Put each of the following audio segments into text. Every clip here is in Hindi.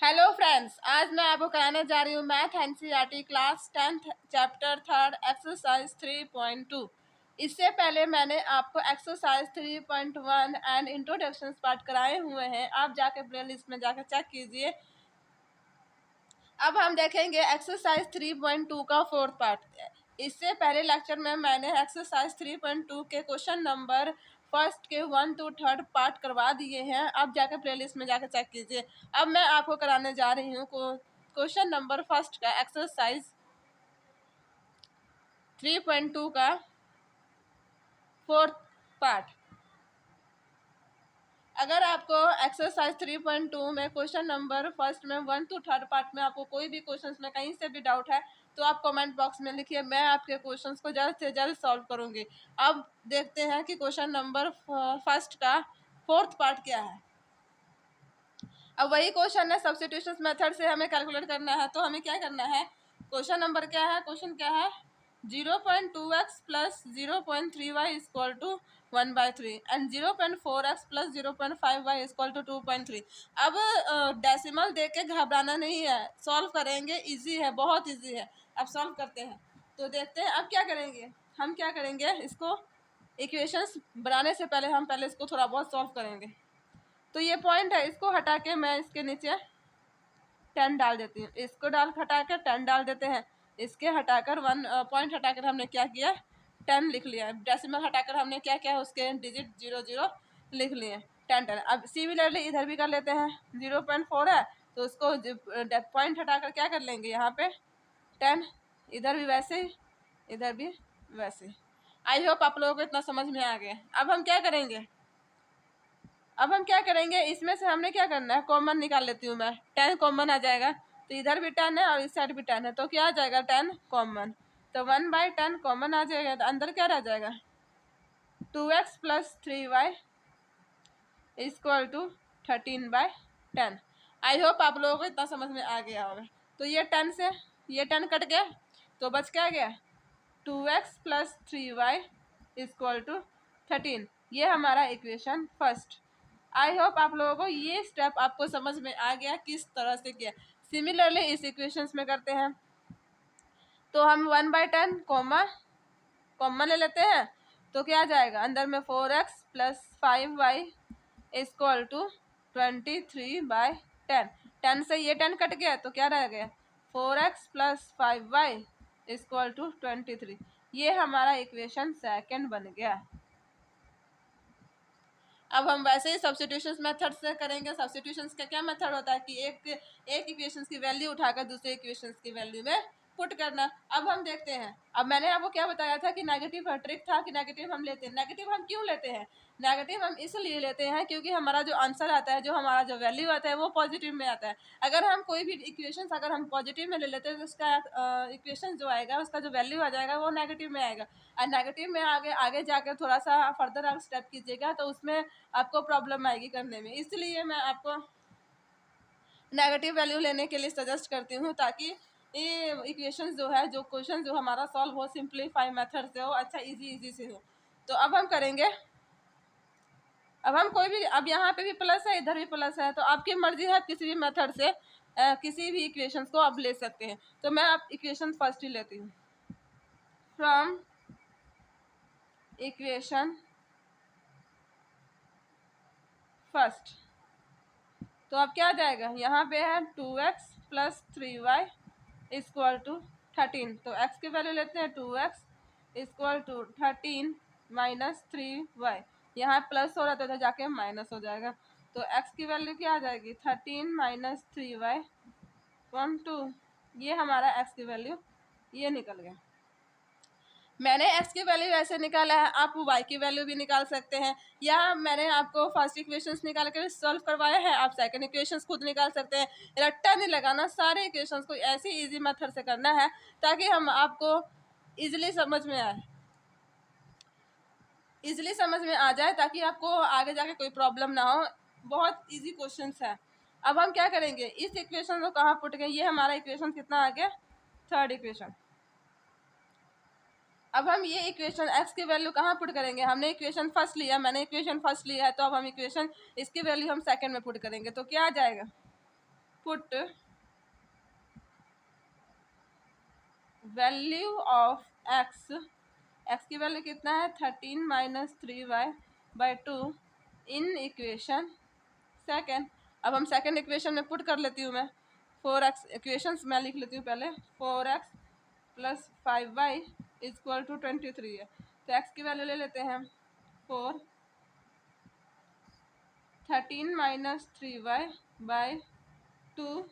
हेलो फ्रेंड्स, आज मैं आपको कराने जा रही हूँ math NCERT class 10th chapter 3 exercise 3.2। इससे पहले मैंने आपको एक्सरसाइज 3.1 एंड इंट्रोडक्शन पार्ट कराए हुए हैं। आप जाके प्लेलिस्ट में जाकर चेक कीजिए। अब हम देखेंगे एक्सरसाइज 3.2 का फोर्थ पार्ट। इससे पहले लेक्चर में मैंने एक्सरसाइज 3.2 के क्वेश्चन नंबर फर्स्ट के 1 to 3 पार्ट करवा दिए हैं। अब जाकर प्लेलिस्ट में जाकर चेक कीजिए। अब मैं आपको कराने जा रही हूँ क्वेश्चन नंबर फर्स्ट का एक्सरसाइज 3.2 का फोर्थ पार्ट। अगर आपको एक्सरसाइज 3.2 में क्वेश्चन नंबर फर्स्ट में 1 to 3 पार्ट में आपको कोई भी क्वेश्चंस में कहीं से भी डाउट है तो आप कमेंट बॉक्स में लिखिए, मैं आपके क्वेश्चंस को जल्द से जल्द सॉल्व करूंगी। अब देखते हैं कि क्वेश्चन नंबर फर्स्ट का फोर्थ पार्ट क्या है। अब वही क्वेश्चन है, सब्स्टिट्यूशन मेथड से हमें कैलकुलेट करना है। तो हमें क्या करना है, क्वेश्चन नंबर क्या है, क्वेश्चन क्या है 0.2x plus 0.3y equal to 1/3 and 0.4x plus 0.5y equal to 2.3। अब डेसिमल देख के घबराना नहीं है, सॉल्व करेंगे, इजी है, बहुत इजी है। अब सॉल्व करते हैं तो देखते हैं अब क्या करेंगे। हम क्या करेंगे, इसको इक्वेशंस बनाने से पहले हम पहले इसको थोड़ा बहुत सॉल्व करेंगे। तो ये पॉइंट है, इसको हटा के मैं इसके नीचे 10 डाल देती हूँ। इसको हटा के 10 डाल देते हैं। इसके हटाकर 1 पॉइंट हटाकर हमने क्या किया, 10 लिख लिया। डेसिमल हटाकर हमने क्या किया, उसके डिजिट 0 लिख लिए, 10 अब सिमिलरली इधर भी कर लेते हैं। 0.4 है तो उसको पॉइंट हटाकर क्या कर लेंगे, यहाँ पे 10, इधर भी वैसे, इधर भी वैसे। आई होप आप लोगों को इतना समझ में आ गया। अब हम क्या करेंगे, इसमें से हमने क्या करना है, कॉमन निकाल लेती हूँ मैं। 10 कॉमन आ जाएगा तो इधर भी 10 है और इस साइड भी 10 है, तो क्या आ जाएगा 10 कॉमन। तो 1/10 कॉमन आ जाएगा, तो अंदर क्या रह जाएगा 2x plus 3y equal to 13/10। I hope आप लोगों को इतना समझ में आ गया होगा। तो ये 10 से ये 10 कट गया तो बच क्या गया 2x plus 3y equal to 13। ये हमारा इक्वेशन फर्स्ट। आई होप आप लोगों को ये स्टेप आपको समझ में आ गया किस तरह से किया। सिमिलरली इस इक्वेशंस में करते हैं तो हम 1/10 कॉमन ले लेते हैं तो क्या आ जाएगा, अंदर में 4x plus 5y equal to 23/10। 10 से ये 10 कट गया तो क्या रह गया 4x plus 5y equal to 23। ये हमारा इक्वेशन सेकंड बन गया। अब हम वैसे ही सब्स्टिट्यूशन मेथड से करेंगे। सब्स्टिट्यूशन का क्या मेथड होता है कि एक इक्वेशंस की वैल्यू उठाकर दूसरे इक्वेशंस की वैल्यू में पुट करना। अब हम देखते हैं, अब मैंने आपको क्या बताया था कि नेगेटिव ट्रिक था कि नेगेटिव हम लेते हैं। नेगेटिव हम क्यों लेते हैं, नेगेटिव हम इसलिए लेते हैं क्योंकि हमारा जो आंसर आता है, जो हमारा जो वैल्यू आता है वो पॉजिटिव में आता है। अगर हम कोई भी इक्वेशन अगर हम पॉजिटिव में ले लेते हैं तो उसका इक्वेशन जो आएगा, उसका जो वैल्यू आ जाएगा वो नेगेटिव में आएगा। और नेगेटिव में आगे जाकर थोड़ा सा फर्दर आप स्टेप कीजिएगा तो उसमें आपको प्रॉब्लम आएगी करने में। इसलिए मैं आपको नेगेटिव वैल्यू लेने के लिए सजेस्ट करती हूँ ताकि ये इक्वेशन जो है, जो क्वेश्चन जो हमारा सॉल्व हो सिंप्लीफाई मेथड से हो, अच्छा इजी से हो। तो अब हम करेंगे, अब हम कोई भी, अब यहाँ पे भी प्लस है इधर भी प्लस है, तो आपकी मर्जी है, आप किसी भी मेथड से किसी भी इक्वेशन को आप ले सकते हैं। तो मैं अब इक्वेशन फर्स्ट ही लेती हूँ। फ्रॉम इक्वेशन फर्स्ट तो अब क्या आ जाएगा, यहाँ पे है 2x plus 3y equal to 13। तो x की वैल्यू लेते हैं 2x equal to 13 minus 3y। यहाँ प्लस हो रहा था तो जाके माइनस हो जाएगा। तो x की वैल्यू क्या आ जाएगी 13 माइनस 3y 12। ये हमारा x की वैल्यू ये निकल गया। मैंने x की वैल्यू ऐसे निकाला है, आप y की वैल्यू भी निकाल सकते हैं, या मैंने आपको फर्स्ट इक्वेशंस निकाल कर सॉल्व करवाया है, आप सेकंड इक्वेशंस खुद निकाल सकते हैं। रट्टा नहीं लगाना, सारे इक्वेशंस को ऐसे इजी मेथड से करना है ताकि हम आपको इजीली समझ में आ जाए, ताकि आपको आगे जाके कोई प्रॉब्लम ना हो। बहुत इजी क्वेश्चंस है। अब हम क्या करेंगे, इस इक्वेशन को कहाँ पुट गए, ये हमारा इक्वेशन कितना आ गया, थर्ड इक्वेशन। अब हम ये इक्वेशन x की वैल्यू कहाँ पुट करेंगे, हमने इक्वेशन फर्स्ट लिया, मैंने इक्वेशन फर्स्ट लिया है, तो अब हम इक्वेशन इसकी वैल्यू हम सेकंड में पुट करेंगे। तो क्या आ जाएगा, put value of x, x की वैल्यू कितना है 13 माइनस 3y/2 इन इक्वेशन सेकेंड। अब हम सेकेंड इक्वेशन में पुट कर लेती हूँ मैं 4x, इक्वेशंस मैं लिख लेती हूँ पहले। 4x plus 5y equal to 23 है, तो x की वैल्यू ले लेते हैं 4, 13 माइनस 3y/2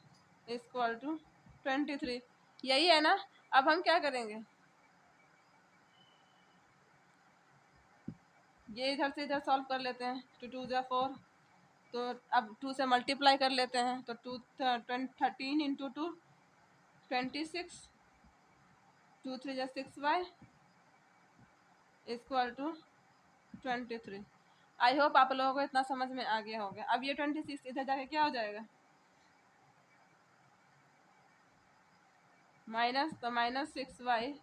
इक्वल टू 23, यही है ना। अब हम क्या करेंगे, ये इधर से इधर सॉल्व कर लेते हैं। 2 2 जा 4, तो अब 2 से मल्टीप्लाई कर लेते हैं, तो 13 इंटू 2 26, 2 3 जा 6y equal to 23। I hope आप लोगों को इतना समझ में आ गया होगा। अब ये 26 इधर जाके क्या हो जाएगा, माइनस, तो minus 6y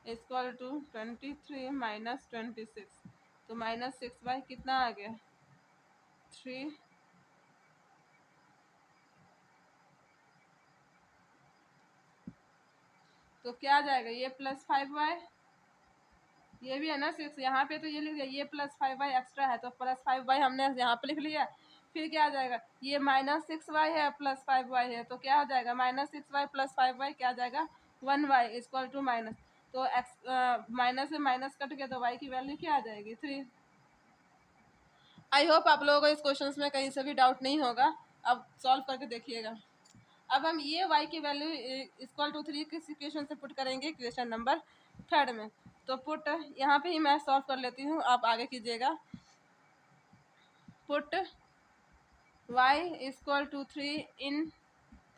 equal to 23 minus 26, तो माइनस 6y कितना आ गया 3, तो क्या आ जाएगा ये प्लस 5y, ये भी है ना 6, यहाँ पे तो ये लिख दिया, ये प्लस 5y एक्स्ट्रा है तो प्लस 5y हमने यहाँ पे लिख लिया। फिर क्या आ जाएगा, ये माइनस 6y है प्लस 5y है, तो क्या हो जाएगा माइनस 6y प्लस 5y क्या आ जाएगा 1y इक्वल टू माइनस, तो एक्स माइनस से माइनस कट गया तो y की वैल्यू क्या आ जाएगी 3। आई होप आप लोगों को इस क्वेश्चन में कहीं से भी डाउट नहीं होगा। अब सॉल्व करके देखिएगा। अब हम ये y की वैल्यू इक्वल टू 3 किस इक्वेशन से पुट करेंगे, इक्वेशन नंबर 3 में। तो पुट यहाँ पे ही मैं सॉल्व कर लेती हूँ, आप आगे कीजिएगा। Put y equal to 3 in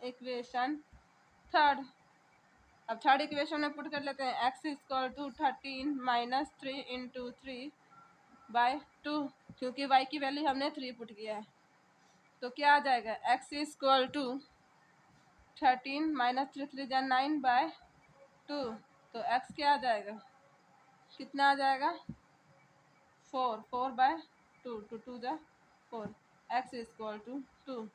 equation 3। अब थर्ड इक्वेशन में पुट कर लेते हैं, x equal to 13 minus 3 into 3/2, क्योंकि y की वैल्यू हमने 3 पुट किया है। तो क्या आ जाएगा x इक्वल टू 13 माइनस 3 3 जा 9/2, तो x क्या आ जाएगा, कितना आ जाएगा 4, 4/2, 2 2 जा 4, x इक्वल टू 2।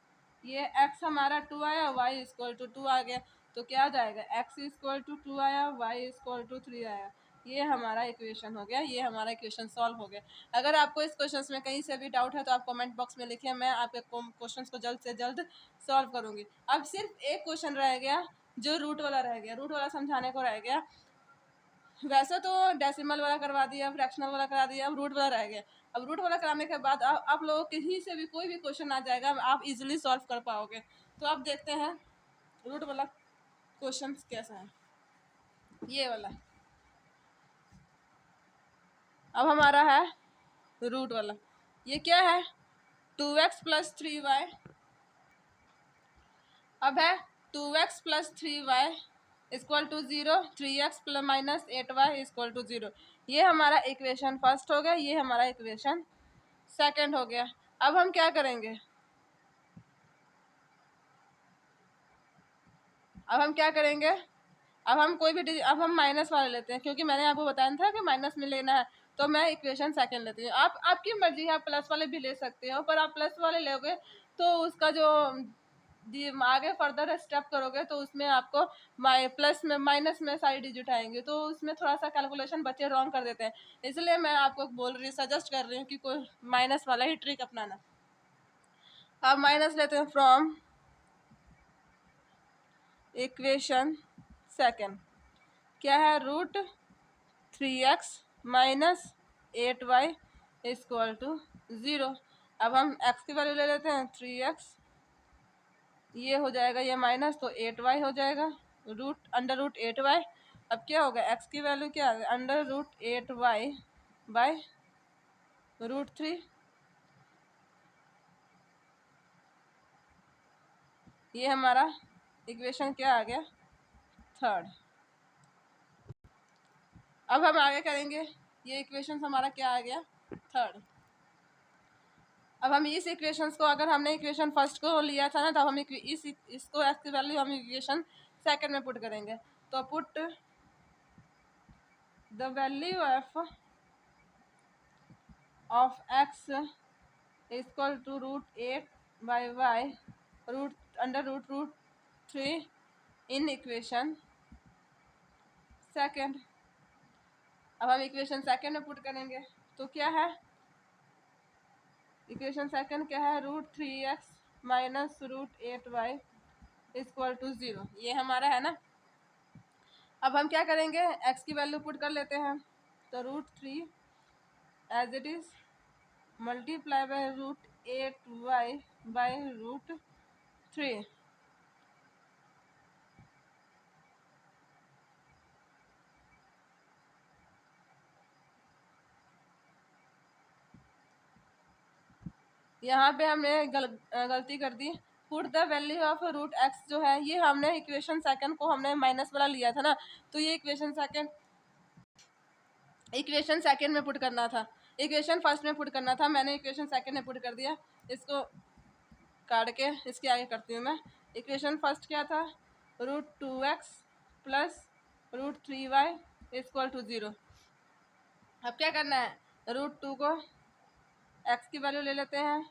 ये x हमारा 2 आया, y इक्वल टू 2 आ गया, तो क्या आ जाएगा x इक्वल टू 2 आया, y इक्वल टू 3 आया। ये हमारा इक्वेशन हो गया, ये हमारा इक्वेशन सॉल्व हो गया। अगर आपको इस क्वेश्चन में कहीं से भी डाउट है तो आप कमेंट बॉक्स में लिखिए, मैं आपके क्वेश्चन को जल्द से जल्द सॉल्व करूँगी। अब सिर्फ एक क्वेश्चन रह गया जो रूट वाला रह गया, रूट वाला समझाने को रह गया। वैसे तो डेसिमल वाला करवा दिया, फ्रैक्शनल वाला करा दिया, अब रूट वाला रह गया। अब रूट वाला कराने के बाद आप लोगों कहीं से भी कोई भी क्वेश्चन आ जाएगा, आप इजीली सॉल्व कर पाओगे। तो अब देखते हैं रूट वाला क्वेश्चन कैसा है, ये वाला। अब हमारा है रूट वाला, ये क्या है 2x प्लस 3y। अब है 2x plus 3y equal to 0, 3x plus minus 8y equal to 0। ये हमारा इक्वेशन फर्स्ट हो गया, ये हमारा इक्वेशन सेकंड हो गया। अब हम क्या करेंगे, अब हम क्या करेंगे, अब हम कोई भी अब हम माइनस वाले लेते हैं, क्योंकि मैंने आपको बताया था कि माइनस में लेना है, तो मैं इक्वेशन सेकंड लेती हूँ। आप आपकी मर्जी है, आप प्लस वाले भी ले सकते हो, पर आप प्लस वाले लोगे तो उसका जो आगे फर्दर स्टेप करोगे तो उसमें आपको प्लस में माइनस में सारी डिजिट आएंगे, तो उसमें थोड़ा सा कैलकुलेशन बच्चे रॉन्ग कर देते हैं। इसलिए मैं आपको बोल रही सजेस्ट कर रही हूँ कि कोई माइनस वाला ही ट्रिक अपनाना। अब माइनस लेते हैं फ्रॉम इक्वेशन सेकंड, क्या है root 3x minus 8y equal to 0। अब हम x की वैल्यू ले लेते हैं 3x, ये हो जाएगा ये माइनस, तो 8y हो जाएगा रूट अंडर रूट 8y। अब क्या होगा x की वैल्यू क्या है under root 8y by root 3। ये हमारा इक्वेशन क्या आ गया थर्ड। अब हम आगे करेंगे, ये इक्वेशन हमारा क्या आ गया थर्ड। अब हम इस इक्वेशंस को, अगर हमने इक्वेशन फर्स्ट को लिया था ना, तब हम इसको एक्स की वैल्यू हम इक्वेशन सेकंड में पुट करेंगे। तो put the value of x equal to root 8/y root under root root 3 in equation second. अब हम इक्वेशन सेकेंड में पुट करेंगे तो क्या है, इक्वेशन सेकेंड क्या है, √3x minus √8y equal to 0, ये हमारा है ना। अब हम क्या करेंगे, x की वैल्यू पुट कर लेते हैं, तो √3 as it is multiply by √8y by √3। यहाँ पे हमने गलती कर दी, put the value of √x जो है, ये हमने इक्वेशन सेकंड को हमने माइनस वाला लिया था ना, तो ये इक्वेशन सेकंड में पुट करना था, इक्वेशन फर्स्ट में पुट करना था, मैंने इक्वेशन सेकंड में पुट कर दिया। इसको काट के इसके आगे करती हूँ मैं। इक्वेशन फर्स्ट क्या था, √2x plus √3y equal to 0। अब क्या करना है, √2 को x की वैल्यू ले लेते हैं,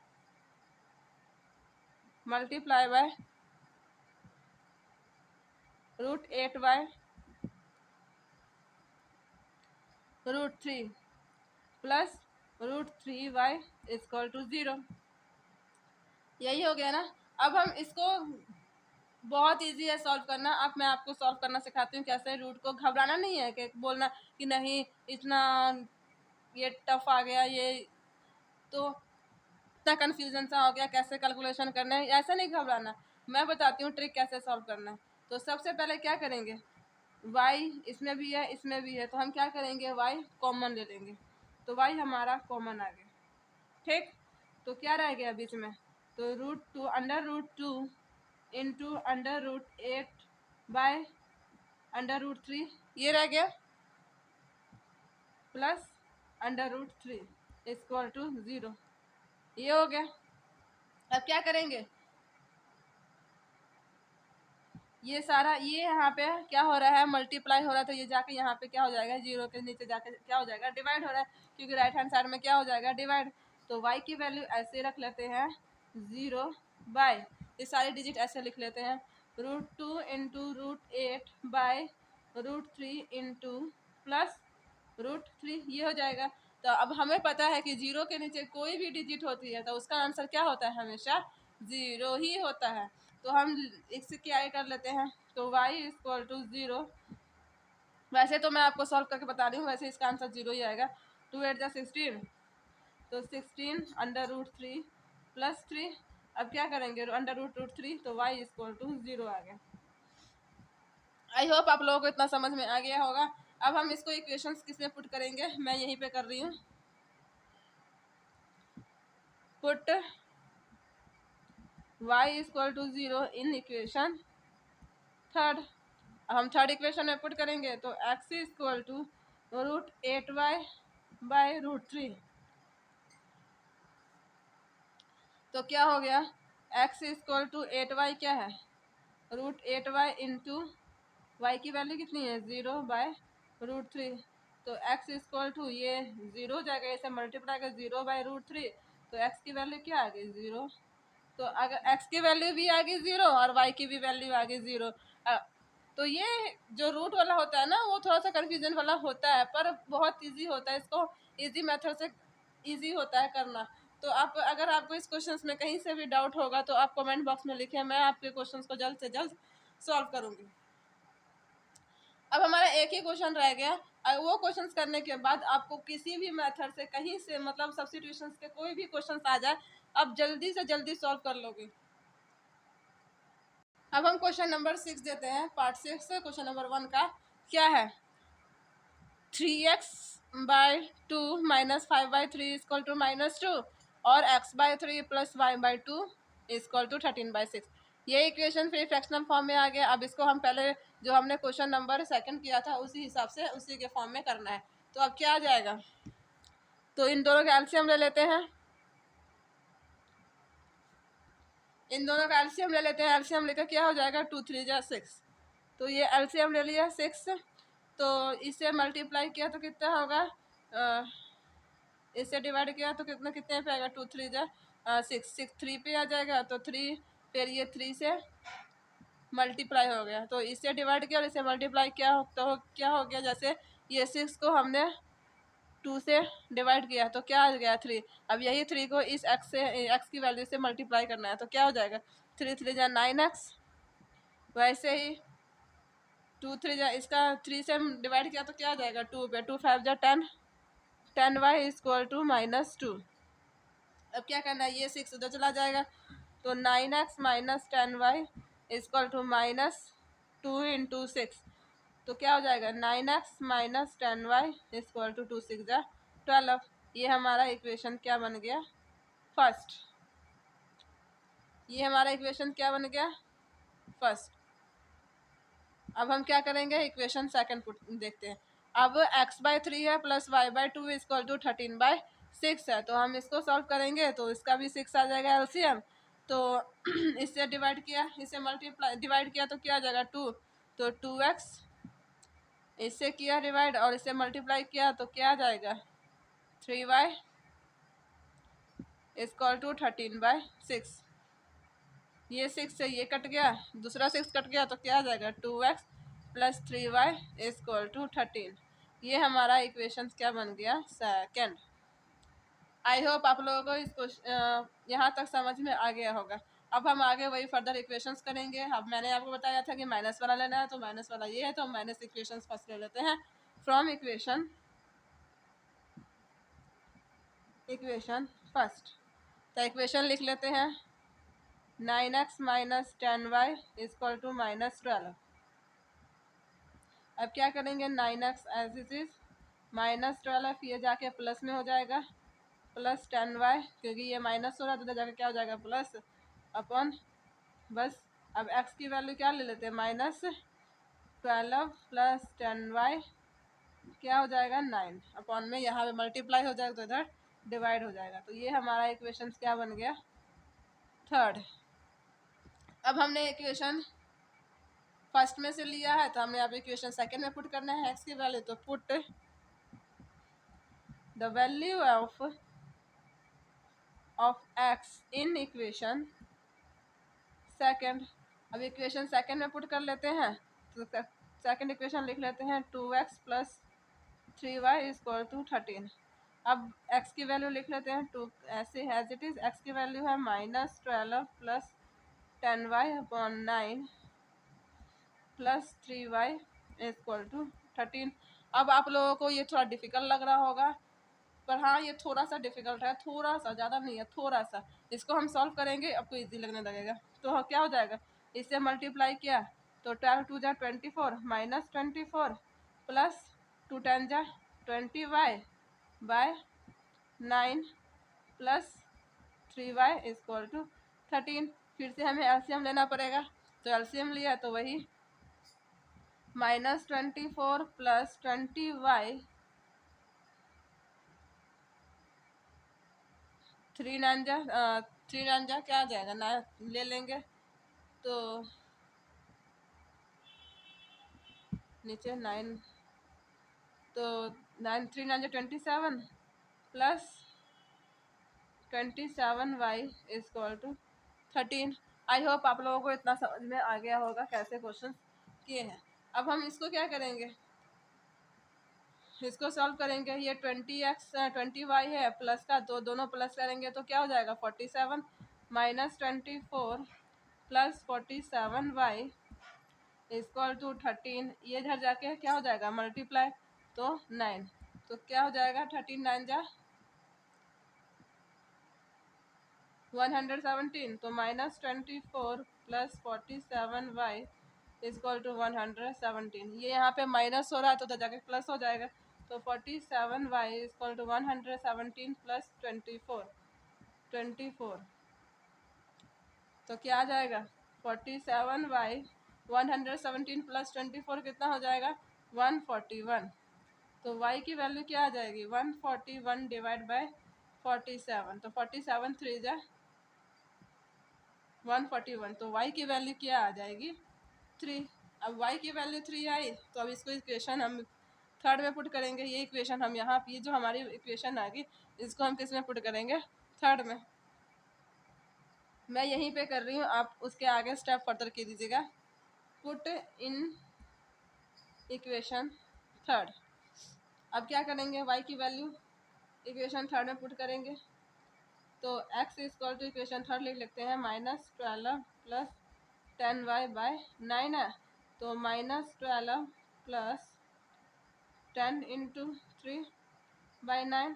multiply by √8y √3 plus √3y equal to 0। यही हो गया ना। अब हम इसको, बहुत इजी है सॉल्व करना, अब मैं आपको सॉल्व करना सिखाती हूँ कैसे। रूट को घबराना नहीं है कि बोलना कि नहीं इतना ये टफ आ गया, ये तो इतना कन्फ्यूजन सा हो गया, कैसे कैलकुलेशन करना है, ऐसा नहीं घबराना। मैं बताती हूँ ट्रिक कैसे सॉल्व करना है। तो सबसे पहले क्या करेंगे, y इसमें भी है इसमें भी है, तो हम क्या करेंगे, y कॉमन ले लेंगे, तो y हमारा कॉमन आ गया, ठीक। तो क्या रह गया बीच में, तो √2 under √2 into under √8 by under √3 ये रह गया, प्लस अंडर √3 इक्वल टू 0, ये हो गया। अब क्या करेंगे, ये सारा ये यहाँ पे क्या हो रहा है, मल्टीप्लाई हो रहा है, तो ये जाके यहाँ पे क्या हो जाएगा, 0 के नीचे जाके क्या हो जाएगा, डिवाइड हो रहा है, क्योंकि राइट हैंड साइड में क्या हो जाएगा, डिवाइड। तो y की वैल्यू ऐसे रख लेते हैं 0 बाय, ये सारे डिजिट ऐसे लिख लेते हैं, √2 इंटू √8 बाय √3 इंटू प्लस √3, ये हो जाएगा। तो अब हमें पता है कि 0 के नीचे कोई भी डिजिट होती है तो उसका आंसर क्या होता है, हमेशा 0 ही होता है। तो हम इससे क्या कर लेते हैं, तो y इक्वल टू 0, वैसे तो मैं आपको सॉल्व करके बता रही हूँ, वैसे इसका आंसर 0 ही आएगा। 2 8 16, तो 16 अंडर √3 प्लस 3, अब क्या करेंगे अंडर √3, तो y इक्वल टू 0 आ गया। आई होप आप लोगों को इतना समझ में आ गया होगा। अब हम इसको इक्वेशंस किसमें पुट करेंगे, मैं यहीं पे कर रही हूँ, put y equal to 0 in equation third. हम थर्ड इक्वेशन में पुट करेंगे, तो x equal to √8y by √3, तो क्या हो गया, x इक्वल टू 8y क्या है, √8y इंटू y की वैल्यू कितनी है, 0 बाय √3, तो x इक्वल टू ये 0 हो जाएगा, इसे मल्टीप्लाई कर 0 बाय √3, तो x की वैल्यू क्या आ गई, 0। तो अगर x की वैल्यू भी आ गई 0 और y की भी वैल्यू आ गई 0, तो ये जो रूट वाला होता है ना, वो थोड़ा सा कन्फ्यूजन वाला होता है, पर बहुत इजी होता है, इसको इजी मेथड से इजी होता है करना। तो आप, अगर आपको इस क्वेश्चन में कहीं से भी डाउट होगा तो आप कमेंट बॉक्स में लिखें, मैं आपके क्वेश्चन को जल्द से जल्द सॉल्व करूँगी। अब हमारा एक ही क्वेश्चन रह गया, वो क्वेश्चन करने के बाद आपको किसी भी मेथड से कहीं से, मतलब सब्स्टिट्यूशंस के कोई भी क्वेश्चन आ जाए, आप जल्दी से जल्दी सॉल्व कर लोगे। अब हम क्वेश्चन नंबर 6 देते हैं, पार्ट 6 क्वेश्चन नंबर 1 का क्या है, 3x bye 2 minus 5/3 equal to -2 और x/3 plus y/2 equal to 13/6। ये इक्वेशन फिर फ्रैक्शनल फॉर्म में आ गया। अब इसको हम पहले जो हमने क्वेश्चन नंबर सेकंड किया था उसी हिसाब से उसी के फॉर्म में करना है। तो अब क्या आ जाएगा, तो इन दोनों का एलसीएम ले लेते हैं, इन दोनों का एलसीएम ले लेते हैं, एलसीएम लेकर क्या हो जाएगा, 2 3 जा 6, तो ये एलसीएम ले लिया 6, तो इसे मल्टीप्लाई किया तो कितना होगा, इससे डिवाइड किया तो कितने पे आएगा, 2 3 जा 6, 6 3 पे आ जाएगा, तो 3 फिर ये 3 से मल्टीप्लाई हो गया, तो इससे डिवाइड किया और इसे मल्टीप्लाई क्या हो गया, जैसे ये 6 को हमने 2 से डिवाइड किया तो क्या आ गया 3। अब यही 3 को इस x की वैल्यू से मल्टीप्लाई करना है, तो क्या हो जाएगा 3 3 जा 9x। वैसे ही 2 3 जा इसका 3 से डिवाइड किया तो क्या आ जाएगा 2 पे, 2 5 जा 10, 10y इक्वल टू -2। अब क्या करना है, ये 6 उधर चला जाएगा तो 9x minus 10y equal to -2 into 6, तो क्या हो जाएगा 9x minus 10y equal to 2 6 जा 12। ये हमारा इक्वेशन क्या बन गया फर्स्ट। ये हमारा इक्वेशन क्या बन गया फर्स्ट। अब हम क्या करेंगे, इक्वेशन सेकंड देखते हैं। अब x/3 है प्लस y/2 इक्वल टू 13/6 है, तो हम इसको सॉल्व करेंगे तो इसका भी 6 आ जाएगा एलसीएम। तो इससे डिवाइड किया, इससे मल्टीप्लाई डिवाइड किया तो क्या आ जाएगा 2, तो 2x, इससे किया डिवाइड और इससे मल्टीप्लाई किया तो क्या आ जाएगा 3y इक्वल टू 13/6। ये 6 से ये कट गया, दूसरा 6 कट गया तो क्या आ जाएगा 2x plus 3y equal to 13। ये हमारा इक्वेशन क्या बन गया सेकंड। आई होप आप लोगों को इसको यहाँ तक समझ में आ गया होगा। अब हम आगे वही फर्दर इक्वेशंस करेंगे। अब मैंने आपको बताया था कि माइनस वाला लेना है, तो माइनस वाला ये है, तो माइनस इक्वेशंस फर्स्ट ले लेते हैं। फ्रॉम इक्वेशन फर्स्ट, तो इक्वेशन लिख लेते हैं 9x minus 10y equal to -12। अब क्या करेंगे 9x एज इट इज -12, ये जाके प्लस में हो जाएगा प्लस 10y, क्योंकि ये माइनस हो रहा है तो जाके क्या हो जाएगा प्लस अपॉन बस। अब x की वैल्यू क्या ले लेते हैं -12 प्लस 10y क्या हो जाएगा 9 अपॉन में, यहाँ पे मल्टीप्लाई हो जाएगा तो इधर डिवाइड हो जाएगा। तो ये हमारा इक्वेशन क्या बन गया थर्ड। अब हमने इक्वेशन फर्स्ट में से लिया है तो हमने अब इक्वेशन सेकंड में पुट करना है x की वैल्यू, तो put the value of x in equation second. अब इक्वेशन सेकंड में पुट कर लेते हैं, तो सेकंड इक्वेशन लिख लेते हैं 2x plus 3y equal to 13। अब x की वैल्यू लिख लेते हैं 2 ऐसे एज इट इज, x की वैल्यू है -12 plus 10y upon 9 plus 3y equal to 13। अब आप लोगों को ये थोड़ा डिफिकल्ट लग रहा होगा, पर हाँ ये थोड़ा सा डिफिकल्ट है, थोड़ा सा, ज़्यादा नहीं है, थोड़ा सा। इसको हम सॉल्व करेंगे आपको इजी लगने लगेगा। तो क्या हो जाएगा, इससे मल्टीप्लाई किया तो 12 2 जा 24 माइनस 24 प्लस 2 10 जा 20y bye 9 plus 3y equal to 13। फिर से हमें एलसीएम लेना पड़ेगा, तो एलसीएम लिया तो वही -24 प्लस 20y 3 9 जा क्या आ जाएगा ना ले लेंगे तो नीचे 9, तो 9 3 9 जा 27 plus 27y equal to 13। I hope आप लोगों को इतना समझ में आ गया होगा कैसे क्वेश्चन किए हैं। अब हम इसको क्या करेंगे, इसको सॉल्व करेंगे। ये 20y है प्लस का, तो दोनों प्लस करेंगे तो क्या हो जाएगा 47 minus 24 plus 47y equal to 13। ये इधर जाके क्या हो जाएगा मल्टीप्लाई तो 9, तो क्या हो जाएगा 13 9 जा 117, तो -24 प्लस 47y इक्वल टू 117। ये यहाँ पे माइनस हो रहा है तो उधर जाके प्लस हो जाएगा, तो 47y इक्वल टू 117 प्लस 24 तो क्या आ जाएगा 47y 117 प्लस 24 कितना हो जाएगा 141। तो y की वैल्यू क्या आ जाएगी 141 डिवाइड बाय 47, तो 47 3 जा 141, तो y की वैल्यू क्या आ जाएगी 3। अब y की वैल्यू 3 आई, तो अब इसको इक्वेशन हम थर्ड में पुट करेंगे। ये इक्वेशन हम यहाँ ये जो हमारी इक्वेशन आ गई इसको हम किस में पुट करेंगे थर्ड में। मैं यहीं पे कर रही हूँ, आप उसके आगे स्टेप फर्दर कर दीजिएगा। Put in equation third. अब क्या करेंगे, y की वैल्यू इक्वेशन थर्ड में पुट करेंगे। तो x equal to equation third लिख लेते हैं -12 प्लस 10y/9 है। तो -12 प्लस 10 इंटू 3/9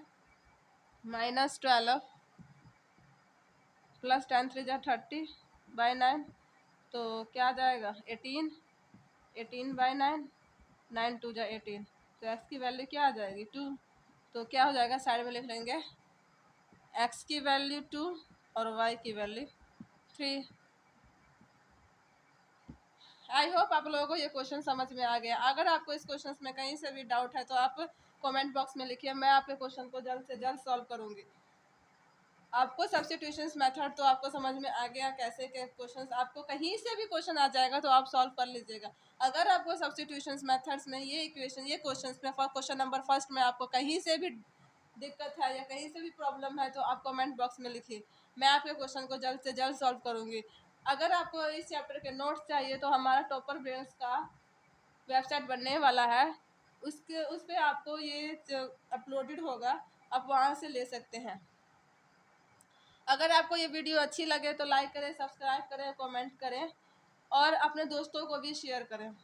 -12 प्लस 10 3 जा 30/9। तो क्या आ जाएगा 18/9, 9 2 जा 18। तो x की वैल्यू क्या आ जाएगी 2। तो क्या हो जाएगा, साइड में लिख लेंगे x की वैल्यू 2 और y की वैल्यू 3। आई होप आप लोगों को ये क्वेश्चन समझ में आ गया। अगर आपको इस क्वेश्चन में कहीं से भी डाउट है तो आप कमेंट बॉक्स में लिखिए, मैं आपके क्वेश्चन को जल्द से जल्द सॉल्व करूंगी। आपको सब्स्टिट्यूशन मेथड तो आपको समझ में आ गया, कैसे के क्वेश्चंस आपको कहीं से भी क्वेश्चन आ जाएगा तो आप सॉल्व कर लीजिएगा। अगर आपको सब्स्टिट्यूशन मेथड्स में ये इक्वेशन ये क्वेश्चंस में क्वेश्चन नंबर फर्स्ट में आपको कहीं से भी दिक्कत है या कहीं से भी प्रॉब्लम है तो आप कमेंट बॉक्स में लिखिए, मैं आपके क्वेश्चन को जल्द से जल्द सॉल्व करूंगी। अगर आपको इस चैप्टर के नोट्स चाहिए तो हमारा टॉपर ब्रेन्स का वेबसाइट बनने वाला है, उस पर आपको ये अपलोडेड होगा, आप वहाँ से ले सकते हैं। अगर आपको ये वीडियो अच्छी लगे तो लाइक करें, सब्सक्राइब करें, कमेंट करें और अपने दोस्तों को भी शेयर करें।